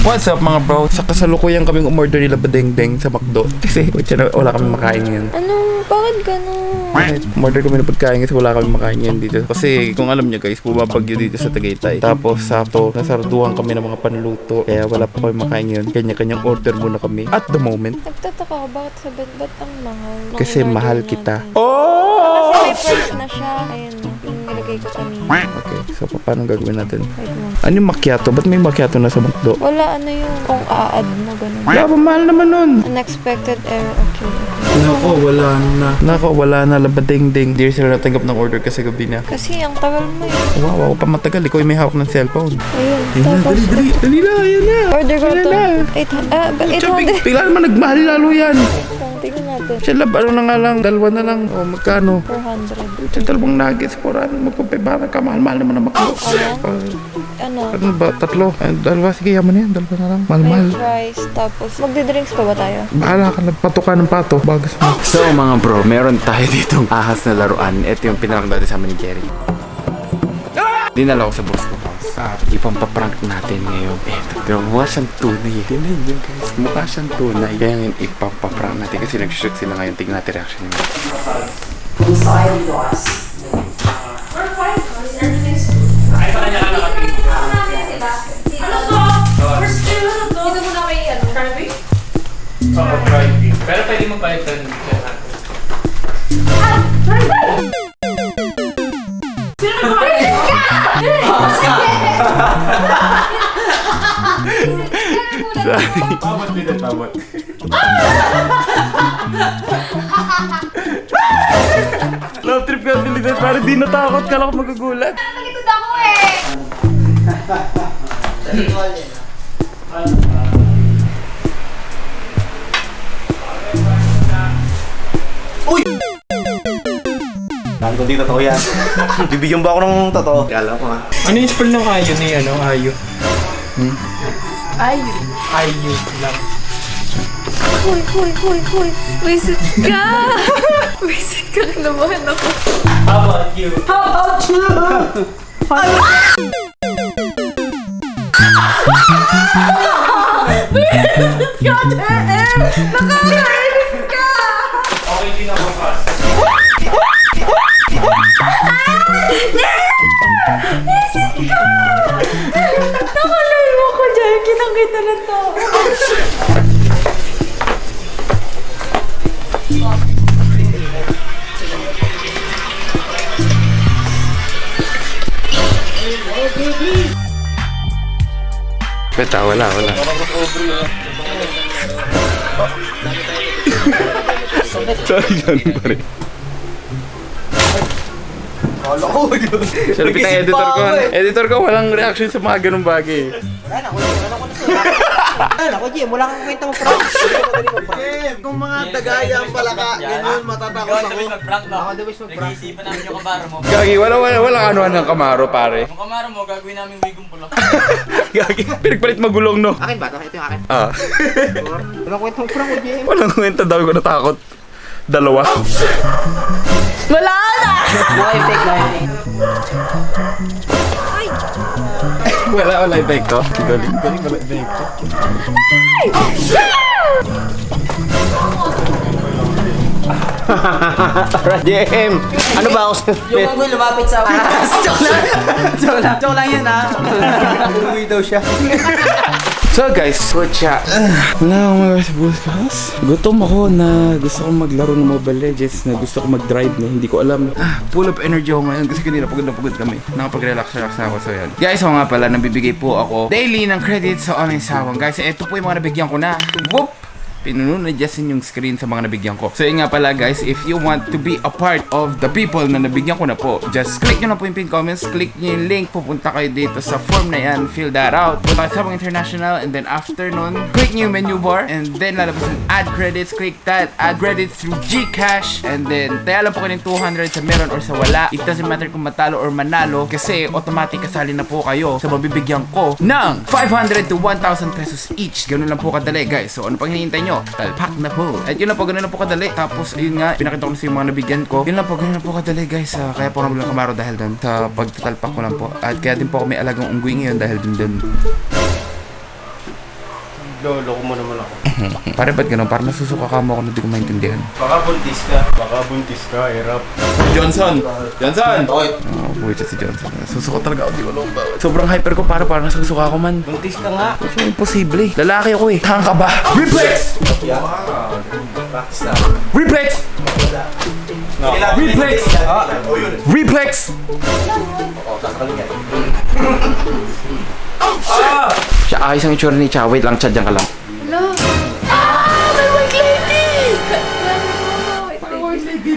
What's up mga bro? Sa kasalukuyan kaming umorder nila badeng-deng sa McDo. Kasi wala kami makain ngayon. Ano? Bakit ganun? Umorder kami ng pagkain kasi wala kami makain ngayon dito. Kasi kung alam niyo guys, bumabagyo dito sa Tagaytay. Tapos sakto, nasarduhan kami ng mga panluto. Kaya wala pa kami makain ngayon. Kanya-kanyang order muna kami at the moment. Nagtataka ko, bakit sabihin, ba't ang mahal? Kasi in-order mahal natin? kita. Oh! Kasi may price na siya. Ayun, yung nilagay ko kanina. Okay, so paano gagawin natin? Wait mo. Ano yung macchiato? Ba't may macchiato na sa McDo? Wala, ano yung kung a-add mo, ganun. Wala pa, mahal naman nun. Unexpected error. Okay. Nako, wala na. Nako, wala na. Labading-ding. Dear sir, natanggap ng order kasi gabi na. Kasi ang tagal mo eh. Wow, ako pa matagal. Ikaw yung may hawak ng cellphone. Ayun. Ayun na, Tapos, dali na, ayan na. order ko Ayan to. na. 800. Bigla naman nagmahal lalo yan. Tingnan natin. Siya lab, ano na nga lang, dalawa na lang. O, magkano? 400. Siya dalawang nuggets, 400. Magpapibara ka, mahal-mahal naman ang McDo. Ano? Ano ba? Tatlo? Ay, dalawa, sige, yaman yan. Dalawa na lang. Mahal-mahal. May fries. Tapos, magdi-drinks pa ba tayo? Bahala ka, nagpato ka ng pato. Bagas mo. So mga bro, meron tayo ditong ahas na laruan. Ito yung pinalak dati sa amin ni Jerry. Dinala ko sa boss ko. Ipampaprank natin ngayon. Eto, mukha siyang tunay. Tingnan nyo guys, mukha siyang tunay. Kaya ngayon ipampaprank natin kasi nag-shoot sila ngayon. Tingnan natin reaction nila. Kumusta kayo dito, As? We're fine, guys. Everything's good. Ay, sa kanya ka nakatingin. Ano to? We're still, ano to? Dito muna kay, ano, Carby? Oo, driving. Pero pwede mo palitan. Sino nagpapalito? Tabot dito, tabot. Love trip ka Pilipinas, parang di natakot ka lang magagulat. Nalikod ako eh! Nandun dito totoo yan. Bibigyan ba ako ng totoo? Kala ko ha. Ano yung spell ng ayo ni ano? Ayo. Ay! Ayo lang. Hoy! Visit ka! Visit ka, kinabahan ako. How about you? Nakakainis ka! Okay, din ako pass. Nakalayo ko dyan, kinangkita ng tao. Peta, wala. Sorry, ganun pa rin. Kala ko. Salapit ng editor ko. Editor ko, walang reaction sa mga ganung bagay. Wala na, ako, Jim. Wala kang kwenta mo, Frank. Kung mga tagaya ang palaka, ganyan, matatakot ako. mag-prank ba? Ako, the wish mag-prank. Nag-iisipan namin yung kamaro mo. Gagi, wala anuhan ng Camaro, pare. Yung kamaro mo, gagawin namin wigong pula. Gagi, pinagpalit magulong, no? Akin ba? Ito yung akin. Ah. Walang kwenta mo, Frank, Jim. Walang kwenta, dami ko natakot. Dalawa. Wala na! Wala epekto. Galing, wala epekto. Jem! Ano ba ako sa... Yung unggoy lumapit sa akin. Joke lang yan, ha? Umuwi daw siya. So guys, kutsa. Wala akong magawa sa bukas. Gutom ako na gusto kong maglaro ng Mobile Legends, na gusto kong mag-drive na hindi ko alam. Full of energy ako ngayon kasi kanina pagod na pagod kami. Nakapag-relax na ako. So yan. Guys, ako nga pala, nabibigay po ako daily ng credit sa online sawang. Guys, ito po yung mga nabigyan ko na. Whoop! Pinuno na Justin yung screen sa mga nabigyan ko. So yun nga pala guys, if you want to be a part of the people na nabigyan ko na po, just click nyo na po yung pin comments, click nyo yung link, pupunta kayo dito sa form na yan, fill that out, punta kayo sa Sabang International, and then after nun, click nyo yung menu bar, and then lalabas yung add credits, click that, add credits through GCash, and then taya lang po kayo ng 200 sa meron or sa wala. It doesn't matter kung matalo or manalo, kasi automatic kasali na po kayo sa mabibigyan ko ng 500 to 1,000 pesos each. Ganun lang po kadali guys. So ano pang hinihintay nyo? Talpak na po. At yun lang po, ganun lang po kadali. Tapos ayun nga, pinakita ko na sa yung mga nabigyan ko. Yun lang po, ganun lang po kadali guys. Kaya po naman lang Camaro dahil doon sa pagtatalpak ko lang po. At kaya din po ako may alagang unggoy ngayon dahil din doon. Lolo ko mo naman ako. Pare, ba't ganun? Parang nasusuka ka mo ako na di ko maintindihan. Baka buntis ka, hirap. Johnson! Johnson! Okay. Buhay siya si Johnson. Nasusuka talaga ako, di ko alam bawat. Sobrang hyper ko, parang nasusuka ako man. Buntis ka nga. So, imposible. Lalaki ako eh. Hanga ka ba? Reflex! Reflex! Reflex! Reflex! Siya ayos ang itsura ni Cha. Wait lang, Cha, dyan ka lang. Hello? Ah! May white lady! White lady.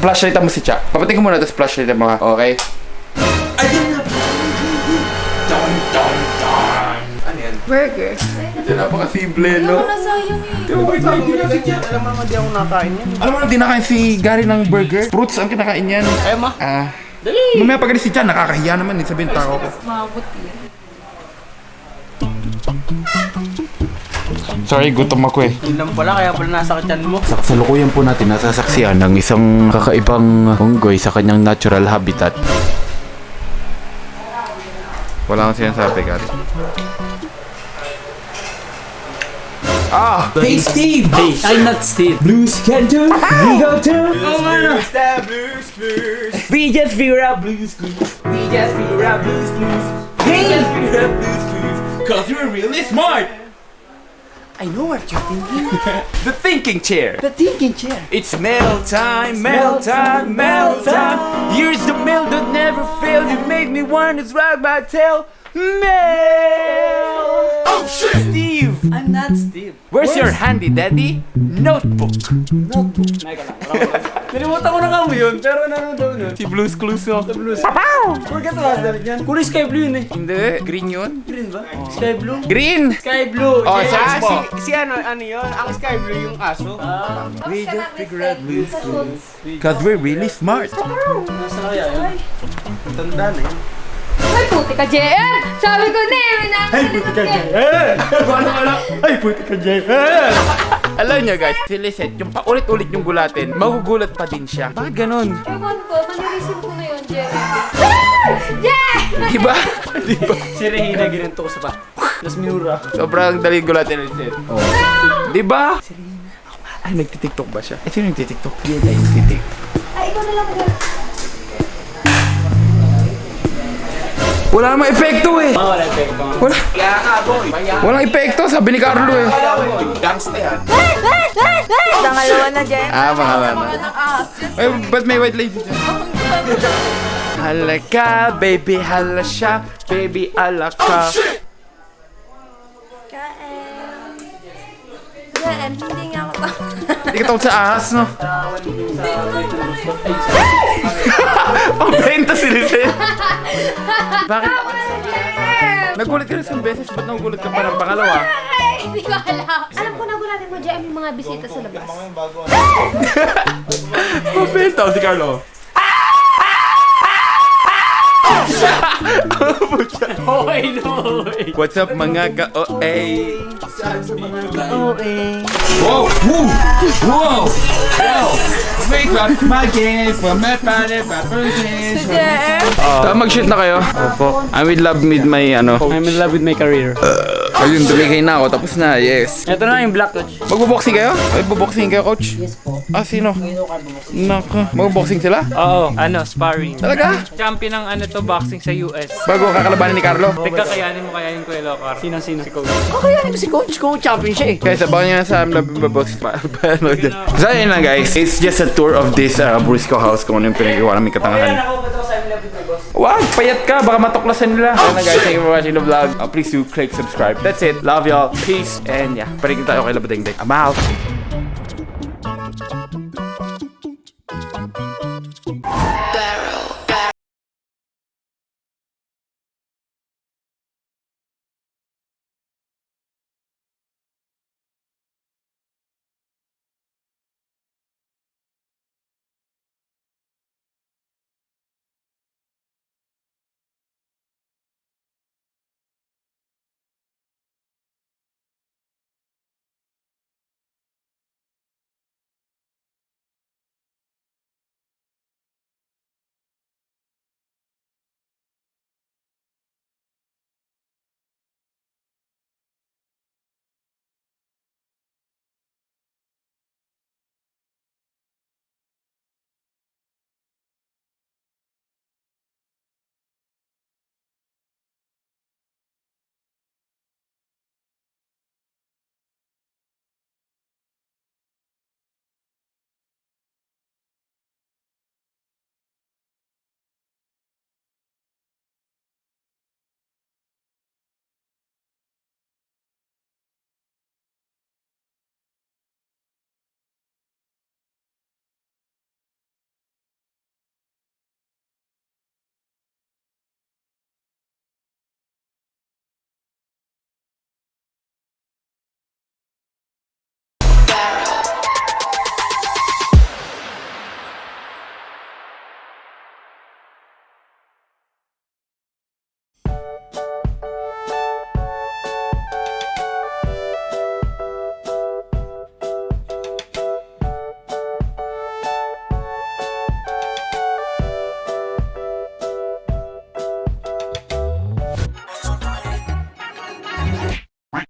Flashlight mo si Cha. Papating ko muna, tapos flashlight mo ha. Okay? Burger. Ito napaka-simple, Ano na sayang eh. Alam mo naman di ako nakain yan. Alam mo na, di nakain si Gary ng burger? Fruits ang kinakain yan. Ay, ma. Dali! Mamaya pag si Cha, nakakahiya naman eh. Sabihin tao ko. Mabot yan. Sorry, gutom ako eh. Yun lang pala, kaya pala nasa kityan mo. Sa kasalukuyan po natin nasasaksihan ng isang kakaibang unggoy sa kanyang natural habitat. Wala akong sinasabi, Gary. Ah! Hey Steve! Hey, I'm not Steve. Blues can do, we go to. We just figure out blues clues. We just figure out blues clues. We just figure out blues clues. Cause you're really smart! I know what you're thinking. The thinking chair! The thinking chair. It's mail time, mail time, mail time. Here's the mail that never failed. You make me want to drag my tail. Mail! Oh shit! Steve! I'm not Steve. Where's your handy dandy notebook? Nalimutan ko na kamo yun, pero nanonood yun. Si Blue's Clues no? Blues. Forget last dalit yan. Kulay sky blue yun eh. Hindi, green yun. Green ba? Sky blue? Green! Sky blue. Oh, Yes. Si ano yun? Ang sky blue yung aso. We just figure out Blue's Clues. Cause we're really smart. Nasa kaya yun? Tanda na yun. Ay, puti ka, JM! Sabi ko na eh, Ay, puti ka, JM! Ay, puti ka, Jay. Alam niyo guys, si Lisette, yung paulit-ulit yung gulatin, magugulat pa din siya. Bakit ganun? Ewan ko, nanilisip ko na yun, JM. Yeah! Diba? Diba? Si Regina ginanto ko sa pa. Tapos minura. Sobrang daling gulatin ni Lisette. Oh. Diba? Si Rina. Ay, nagtitiktok ba siya? Eh, sino nagtitiktok? Yun ay nagtitiktok. Ay, ikaw na lang mag Wala namang epekto eh. Wala epekto. Wala. Walang epekto, sabi ni Carlo eh. Dangalawa na, JM. Ah, mga Mga ahas. Ay, ba't may white lady dyan? Hala ka, baby, hala siya. Baby, ala ka. Kaem. JM, hindi nga ako Hindi ka takot sa ahas, no? Pabenta si Lisette. Bakit? Nagulat ka na isang beses, ba't nagugulat ka pa ng pangalawa? Ay, hindi ko alam. Alam ko nagulatin mo, JM, yung mga bisita sa labas. Pabenta si Carlo. Okay, no way. What's up mga ka-OA? Okay. Whoa! Woo! Whoa! Whoa! Wake up my game for my party, my birthday. Mag-shoot na kayo? Opo. I'm in love with my ano. I'm in love with my career. Ayun, dumigay na ako. Tapos na, yes. Ito na yung black coach. Magbo-boxing kayo? Ay, boxing kayo, coach? Yes po. Ah, sino? Naka. Magbo-boxing sila? Oo, sparring. Talaga? Champion ng ano to, boxing sa US. Bago kakalabanin ni Carlo? Teka, kayanin ko yung Locar. Sino? Si coach. Okay, ano si coach? Coach champion siya eh. Guys, abangan nyo na sa boxing pa. So, yun lang guys. It's just a tour of this Briscoe house kung ano yung pinagawa namin katangahan. Ako ba ito sa I'm in love with my boss? Wag, payat ka. Baka matuklasan nila. Ayun na guys, thank you for watching the vlog. Please do click subscribe. That's it. Love y'all. Peace. And yeah, parigin tayo kay Labadeng Dek. I'm out.